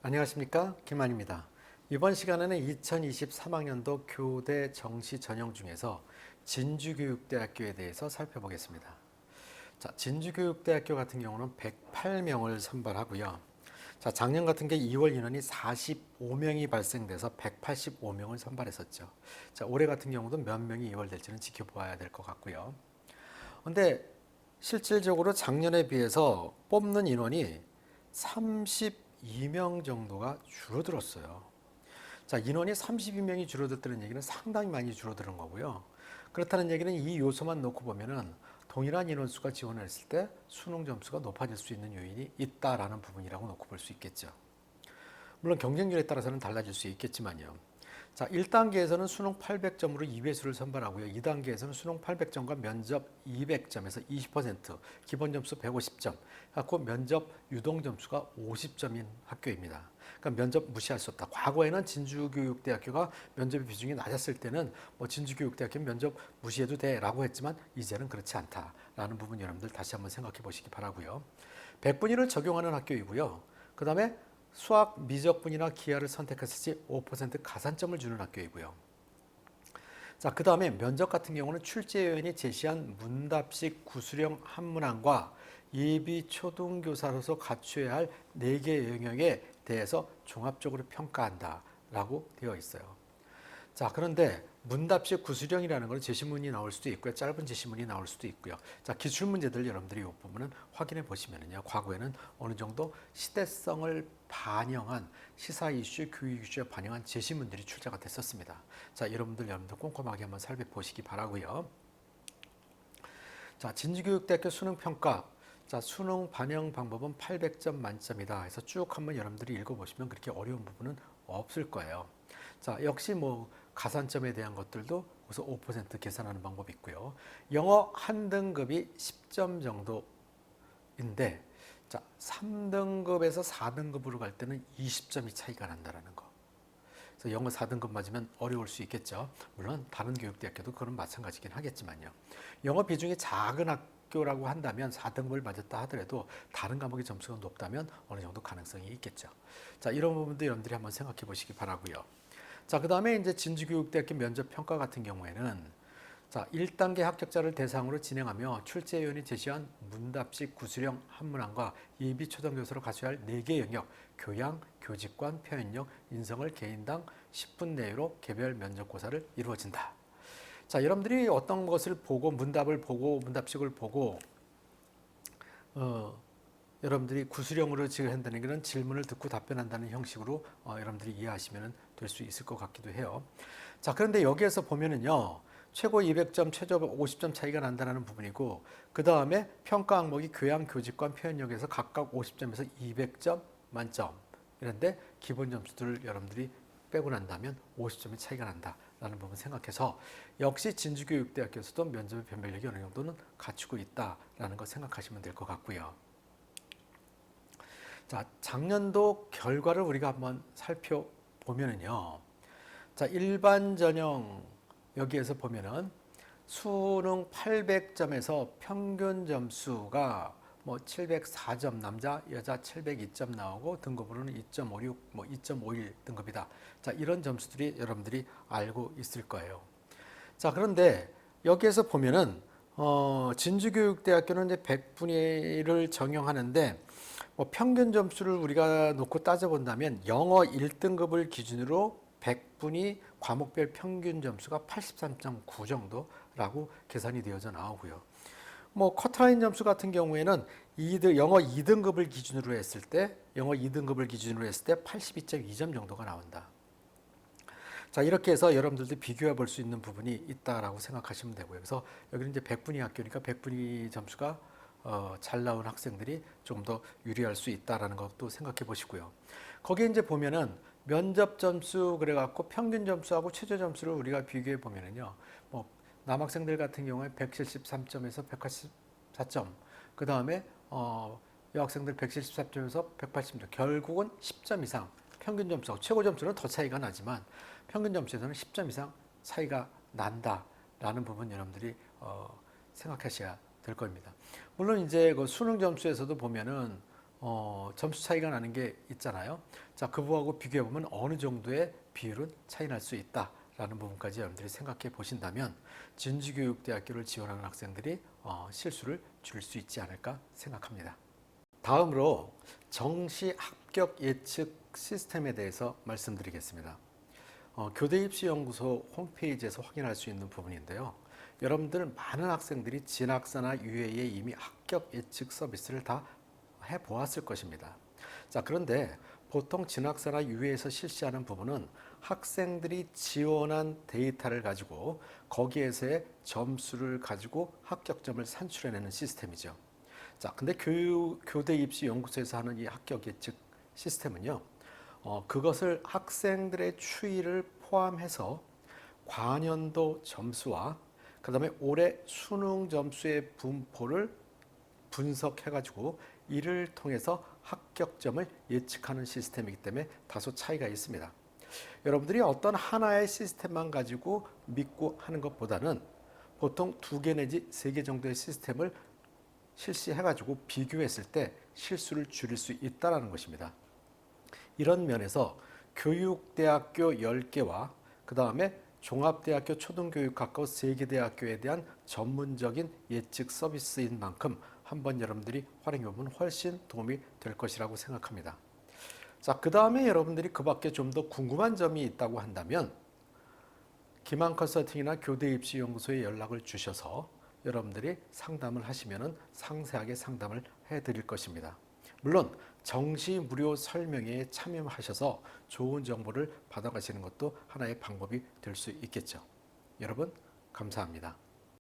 안녕하십니까, 김한입니다. 이번 시간에는 2023학년도 교대 정시 전형 중에서 진주교육대학교에 대해서 살펴보겠습니다. 자, 진주교육대학교 같은 경우는 108명을 선발하고요. 자, 작년 같은 게 2월 인원이 45명이 발생돼서 185명을 선발했었죠. 자, 올해 같은 경우도 몇 명이 2월 될지는 지켜봐야 될 것 같고요. 근데 실질적으로 작년에 비해서 뽑는 인원이 32명 정도가 줄어들었어요. 자, 인원이 32명이 줄어들었다는 얘기는 상당히 많이 줄어드는 거고요. 그렇다는 얘기는 이 요소만 놓고 보면은 동일한 인원수가 지원했을 때 수능 점수가 높아질 수 있는 요인이 있다라는 부분이라고 놓고 볼 수 있겠죠. 물론 경쟁률에 따라서는 달라질 수 있겠지만요. 자, 1단계에서는 수능 800점으로 2배수를 선발하고요. 2단계에서는 수능 800점과 면접 200점에서 20%, 기본 점수 150점, 갖고 면접 유동 점수가 50점인 학교입니다. 그러니까 면접 무시할 수 없다. 과거에는 진주교육대학교가 면접의 비중이 낮았을 때는 뭐 진주교육대학교 면접 무시해도 돼라고 했지만 이제는 그렇지 않다라는 부분 여러분들 다시 한번 생각해 보시기 바라고요. 100분위를 적용하는 학교이고요. 그 다음에 수학, 미적분이나 기하를 선택했을 때 5% 가산점을 주는 학교이고요. 자, 그 다음에 면접 같은 경우는 출제위원이 제시한 문답식 구술형 한문항과 예비 초등교사로서 갖춰야 할 4개 영역에 대해서 종합적으로 평가한다라고 되어 있어요. 자, 그런데 문답식 구술형이라는 건 제시문이 나올 수도 있고요. 짧은 제시문이 나올 수도 있고요. 자, 기출문제들 여러분들이 이 부분은 확인해 보시면은요. 과거에는 어느 정도 시대성을 반영한 시사 이슈, 교육 이슈에 반영한 제시문들이 출제가 됐었습니다. 자, 여러분들 꼼꼼하게 한번 살펴보시기 바라고요. 자, 진주교육대학교 수능평가. 자, 수능 반영 방법은 800점 만점이다 해서 쭉 한번 여러분들이 읽어보시면 그렇게 어려운 부분은 없을 거예요. 자, 역시 뭐 가산점에 대한 것들도 거기서 5% 계산하는 방법이 있고요. 영어 한 등급이 10점 정도인데, 자, 3등급에서 4등급으로 갈 때는 20점이 차이가 난다는 거. 그래서 영어 4등급 맞으면 어려울 수 있겠죠. 물론 다른 교육대학교도 그건 마찬가지긴 하겠지만요. 영어 비중이 작은 학교라고 한다면 4등급을 맞았다 하더라도 다른 과목의 점수가 높다면 어느 정도 가능성이 있겠죠. 자, 이런 부분도 여러분들이 한번 생각해 보시기 바라고요. 자, 그 다음에 이제 진주교육대학교 면접평가 같은 경우에는 자, 1단계 합격자를 대상으로 진행하며 출제위원이 제시한 문답식 구술형 한문항과 예비 초등교사로 갖춰야 할 4개 영역, 교양, 교직관, 표현력, 인성을 개인당 10분 내로 개별 면접고사를 이루어진다. 자, 여러분들이 어떤 것을 보고 문답을 보고 문답식을 보고 여러분들이 구술형으로 지금 한다는 것은 질문을 듣고 답변한다는 형식으로 여러분들이 이해하시면 될 수 있을 것 같기도 해요. 자, 그런데 여기에서 보면은요. 최고 200점, 최저 50점 차이가 난다는 부분이고 그 다음에 평가 항목이 교양, 교직관, 표현력에서 각각 50점에서 200점 만점 이런데 기본 점수들을 여러분들이 빼고 난다면 50점의 차이가 난다라는 부분 생각해서 역시 진주교육대학교에서도 면접의 변별력이 어느 정도는 갖추고 있다라는 거 생각하시면 될 것 같고요. 자, 작년도 결과를 우리가 한번 살펴보면은요. 자, 일반 전형 여기에서 보면은 수능 800점에서 평균 점수가 뭐 704점 남자, 여자 702점 나오고 등급으로는 2.56, 뭐 2.51 등급이다. 자, 이런 점수들이 여러분들이 알고 있을 거예요. 자, 그런데 여기에서 보면은 진주교육대학교는 이제 100분위를 적용하는데 뭐 평균 점수를 우리가 놓고 따져본다면 영어 1등급을 기준으로 100분위 과목별 평균 점수가 83.9 정도라고 계산이 되어져 나오고요. 뭐 커트라인 점수 같은 경우에는 영어 2등급을 기준으로 했을 때 82.2점 정도가 나온다. 자, 이렇게 해서 여러분들도 비교해 볼 수 있는 부분이 있다라고 생각하시면 되고요. 그래서 여기는 이제 100분위 학교니까 100분위 점수가 잘 나온 학생들이 조금 더 유리할 수 있다라는 것도 생각해 보시고요. 거기에 이제 보면은 면접 점수 그래갖고 평균 점수하고 최저 점수를 우리가 비교해 보면은요. 뭐 남학생들 같은 경우에 173점에서 184점, 그 다음에 여학생들 173점에서 180점, 결국은 10점 이상 평균 점수하고 최고 점수는 더 차이가 나지만 평균 점수에서는 10점 이상 차이가 난다라는 부분 여러분들이 생각하셔야 될 겁니다. 물론 이제 그 수능 점수에서도 보면은 점수 차이가 나는 게 있잖아요. 자, 그거하고 비교해 보면 어느 정도의 비율은 차이 날 수 있다라는 부분까지 여러분들이 생각해 보신다면 진주교육대학교를 지원하는 학생들이 실수를 줄일 수 있지 않을까 생각합니다. 다음으로 정시 합격 예측 시스템에 대해서 말씀드리겠습니다. 교대입시연구소 홈페이지에서 확인할 수 있는 부분인데요. 여러분들 많은 학생들이 진학사나 유예에 이미 합격 예측 서비스를 다 해보았을 것입니다. 자, 그런데 보통 진학사나 유예에서 실시하는 부분은 학생들이 지원한 데이터를 가지고 거기에서의 점수를 가지고 합격점을 산출해내는 시스템이죠. 자, 근데 교대 입시 연구소에서 하는 이 합격 예측 시스템은요, 그것을 학생들의 추이를 포함해서 과년도 점수와 그다음에 올해 수능 점수의 분포를 분석해가지고 이를 통해서 합격점을 예측하는 시스템이기 때문에 다소 차이가 있습니다. 여러분들이 어떤 하나의 시스템만 가지고 믿고 하는 것보다는 보통 2개 내지 3개 정도의 시스템을 실시해가지고 비교했을 때 실수를 줄일 수 있다는 것입니다. 이런 면에서 교육대학교 10개와 그 다음에 종합대학교 초등교육학과 3개 대학교에 대한 전문적인 예측 서비스인 만큼 한번 여러분들이 활용해보면 훨씬 도움이 될 것이라고 생각합니다. 자, 그 다음에 여러분들이 그 밖에 좀 더 궁금한 점이 있다고 한다면 기만 컨설팅이나 교대입시연구소에 연락을 주셔서 여러분들이 상담을 하시면 상세하게 상담을 해드릴 것입니다. 물론 정시 무료 설명회에 참여하셔서 좋은 정보를 받아가시는 것도 하나의 방법이 될 수 있겠죠. 여러분, 감사합니다.